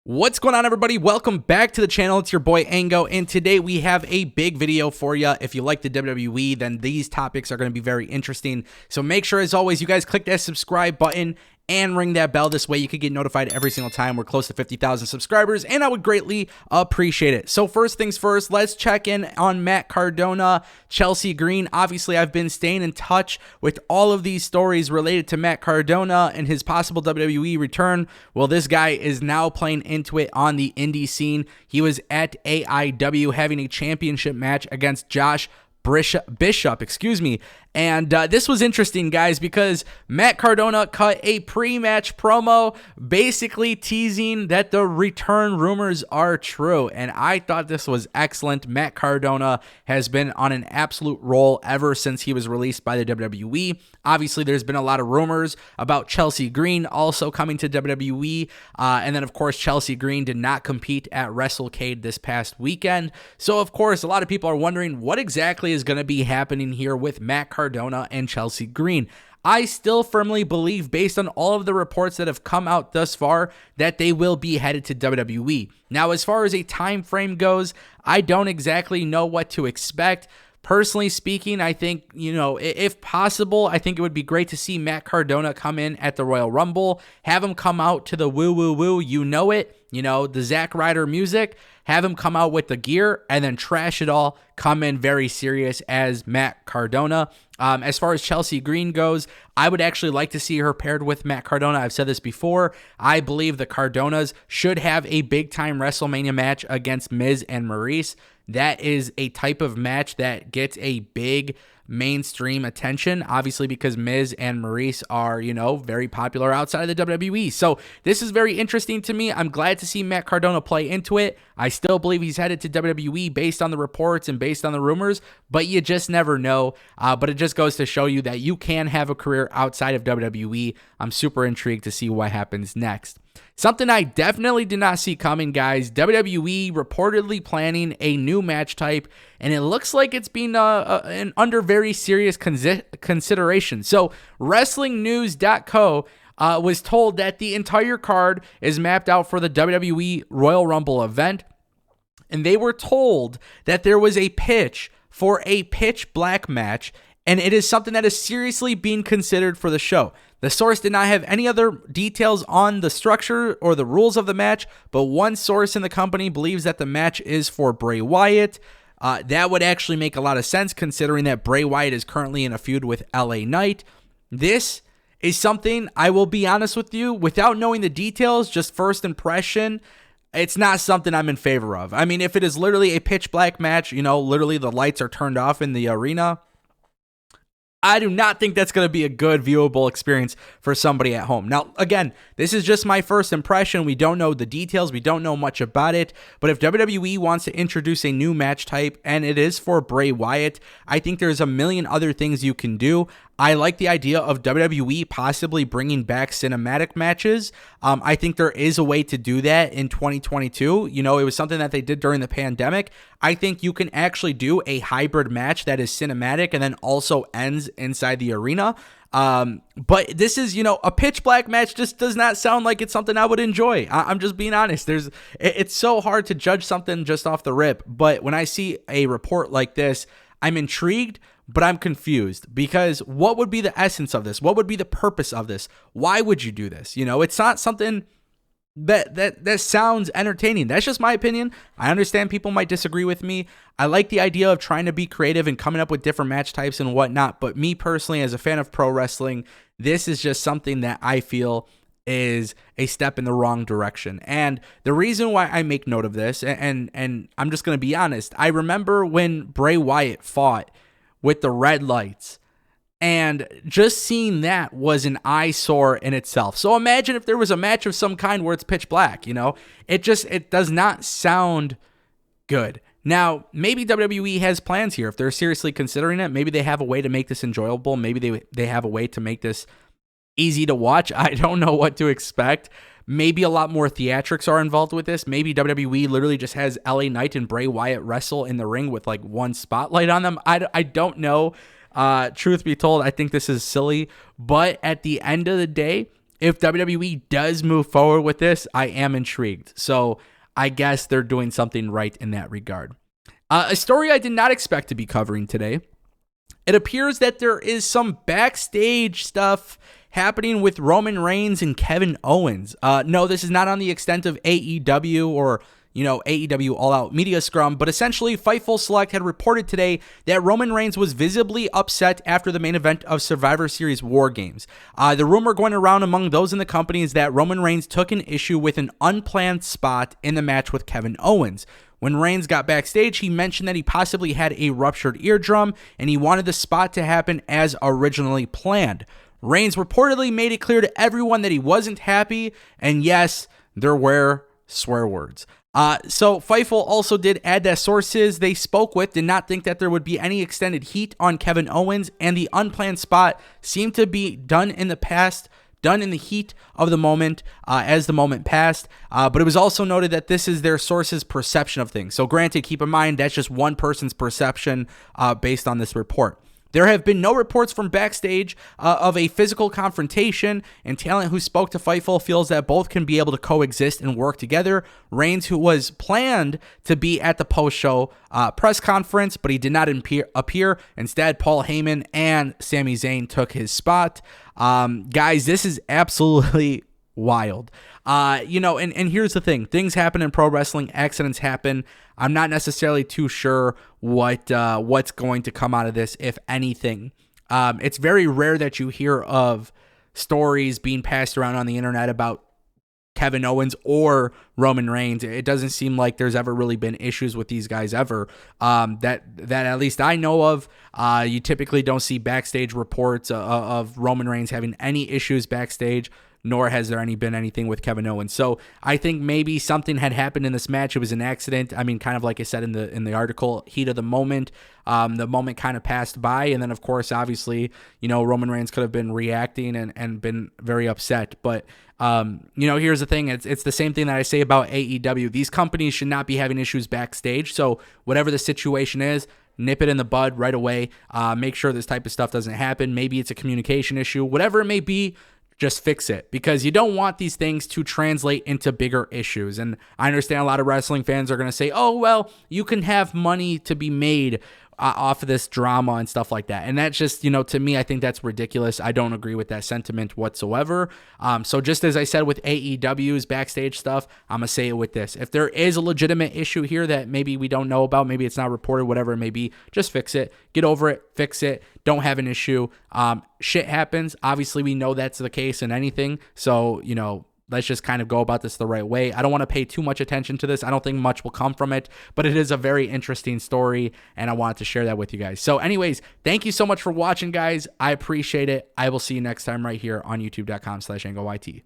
What's going on, everybody? Welcome back to the channel. It's your boy Ango, and today we have a big video for you. If you like the WWE, then these topics are going to be very interesting. So make sure, as always, you guys click that subscribe button and ring that bell. This way you can get notified every single time. We're close to 50,000 subscribers, and I would greatly appreciate it. So first things first, let's check in on Matt Cardona, Chelsea Green. Obviously, I've been staying in touch with all of these stories related to Matt Cardona and his possible WWE return. Well, this guy is now playing into it on the indie scene. He was at AIW having a championship match against Josh Bishop, and this was interesting, guys, because Matt Cardona cut a pre-match promo basically teasing that the return rumors are true, and I thought this was excellent. Matt Cardona has been on an absolute roll ever since he was released by the WWE. Obviously, there's been a lot of rumors about Chelsea Green also coming to WWE, and then, of course, Chelsea Green did not compete at WrestleCade this past weekend, so, of course, a lot of people are wondering what exactly is going to be happening here with Matt Cardona and Chelsea Green. I still firmly believe, based on all of the reports that have come out thus far, that they will be headed to WWE. Now, as far as a time frame goes, I don't exactly know what to expect. Personally speaking, I think, if possible, I think it would be great to see Matt Cardona come in at the Royal Rumble, have him come out to the woo, woo, woo, the Zack Ryder music, have him come out with the gear, and then trash it all, come in very serious as Matt Cardona. As far as Chelsea Green goes, I would actually like to see her paired with Matt Cardona. I've said this before. I believe the Cardonas should have a big-time WrestleMania match against Miz and Maurice. That is a type of match that gets a big mainstream attention, obviously, because Miz and Maurice are, very popular outside of the WWE. So this is very interesting to me. I'm glad to see Matt Cardona play into it. I still believe he's headed to WWE based on the reports and based on the rumors, but you just never know. But it just goes to show you that you can have a career outside of WWE. I'm super intrigued to see what happens next. Something I definitely did not see coming, guys. WWE reportedly planning a new match type, and it looks like it's being under very serious consideration. So, WrestlingNews.co was told that the entire card is mapped out for the WWE Royal Rumble event, and they were told that there was a pitch for a pitch black match, and it is something that is seriously being considered for the show. The source did not have any other details on the structure or the rules of the match, but one source in the company believes that the match is for Bray Wyatt. That would actually make a lot of sense, considering that Bray Wyatt is currently in a feud with LA Knight. This is something, I will be honest with you, without knowing the details, just first impression, it's not something I'm in favor of. I mean, if it is literally a pitch black match, literally the lights are turned off in the arena, I do not think that's going to be a good viewable experience for somebody at home. Now, again, this is just my first impression. We don't know the details. We don't know much about it. But if WWE wants to introduce a new match type, and it is for Bray Wyatt, I think there's a million other things you can do. I like the idea of WWE possibly bringing back cinematic matches. I think there is a way to do that in 2022. It was something that they did during the pandemic. I think you can actually do a hybrid match that is cinematic and then also ends inside the arena. But this is, a pitch black match just does not sound like it's something I would enjoy. I'm just being honest. It's so hard to judge something just off the rip. But when I see a report like this, I'm intrigued, but I'm confused, because what would be the essence of this? What would be the purpose of this? Why would you do this? It's not something that sounds entertaining. That's just my opinion. I understand people might disagree with me. I like the idea of trying to be creative and coming up with different match types and whatnot, but me personally, as a fan of pro wrestling, this is just something that I feel is a step in the wrong direction. And the reason why I make note of this, and I'm just going to be honest, I remember when Bray Wyatt fought with the red lights, and just seeing that was an eyesore in itself. So imagine if there was a match of some kind where it's pitch black, it does not sound good. Now, maybe WWE has plans here. If they're seriously considering it, maybe they have a way to make this enjoyable. Maybe they have a way to make this easy to watch. I don't know what to expect. Maybe a lot more theatrics are involved with this. Maybe WWE literally just has LA Knight and Bray Wyatt wrestle in the ring with like one spotlight on them. I don't know. Truth be told, I think this is silly. But at the end of the day, if WWE does move forward with this, I am intrigued. So I guess they're doing something right in that regard. A story I did not expect to be covering today. It appears that there is some backstage stuff happening with Roman Reigns and Kevin Owens. No, this is not on the extent of AEW or AEW All Out Media Scrum, but essentially Fightful Select had reported today that Roman Reigns was visibly upset after the main event of Survivor Series War Games. The rumor going around among those in the company is that Roman Reigns took an issue with an unplanned spot in the match with Kevin Owens. When Reigns got backstage, he mentioned that he possibly had a ruptured eardrum and he wanted the spot to happen as originally planned. Reigns reportedly made it clear to everyone that he wasn't happy, and yes, there were swear words. So Fightful also did add that sources they spoke with did not think that there would be any extended heat on Kevin Owens, and the unplanned spot seemed to be done in the heat of the moment as the moment passed. But it was also noted that this is their source's perception of things. So granted, keep in mind, that's just one person's perception based on this report. There have been no reports from backstage of a physical confrontation, and talent who spoke to Fightful feels that both can be able to coexist and work together. Reigns, who was planned to be at the post-show press conference, but he did not appear. Instead, Paul Heyman and Sami Zayn took his spot. Guys, this is absolutely wild. And here's the thing. Things happen in pro wrestling. Accidents happen. I'm not necessarily too sure what's going to come out of this, if anything. It's very rare that you hear of stories being passed around on the internet about Kevin Owens or Roman Reigns. It doesn't seem like there's ever really been issues with these guys ever. That at least I know of. You typically don't see backstage reports of Roman Reigns having any issues backstage, nor has there been anything with Kevin Owens. So I think maybe something had happened in this match. It was an accident. I mean, kind of like I said in the article, heat of the moment. The moment kind of passed by, and then of course, obviously, Roman Reigns could have been reacting and been very upset. But here's the thing. It's the same thing that I say about AEW. These companies should not be having issues backstage. So whatever the situation is, nip it in the bud right away. Make sure this type of stuff doesn't happen. Maybe it's a communication issue, whatever it may be. Just fix it, because you don't want these things to translate into bigger issues. And I understand a lot of wrestling fans are going to say, oh, well, you can have money to be made off of this drama and stuff like that. And that's just, to me, I think that's ridiculous. I don't agree with that sentiment whatsoever. So just as I said with AEW's backstage stuff, I'm going to say it with this. If there is a legitimate issue here that maybe we don't know about, maybe it's not reported, whatever it may be, just fix it. Get over it. Fix it. Don't have an issue. Shit happens. Obviously, we know that's the case in anything. So, let's just kind of go about this the right way. I don't want to pay too much attention to this. I don't think much will come from it, but it is a very interesting story, and I wanted to share that with you guys. So anyways, thank you so much for watching, guys. I appreciate it. I will see you next time right here on youtube.com/AngleYT.